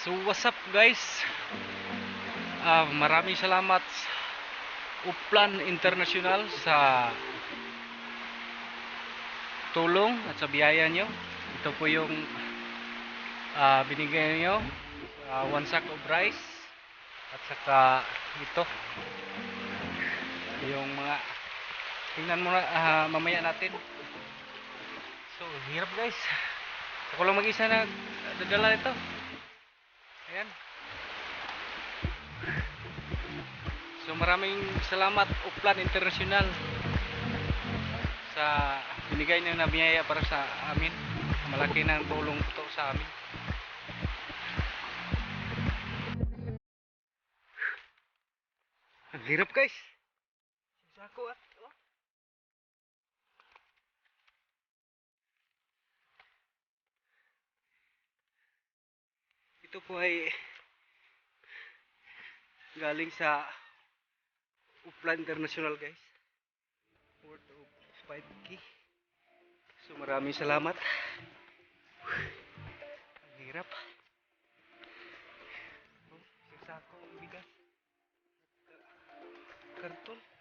So what's up guys? Maraming salamat Uplan International sa tulong at sa biyaya nyo. Ito po yung binigay nyo, one sack of rice at saka ito yung mga tingnan mo na mamaya natin. So hirap guys, ako lang mag-isa na dadala ito. Ayan. So maraming salamat Uplan International sa binigay niyo na biyaya para sa amin. Malaki ng tulong ito sa amin. Ang hirap guys. Sako at ito po ay galing sa Uplan International guys. Worth of 5K. So maraming salamat. Ang hirap. Isang sakong bigas. Karton.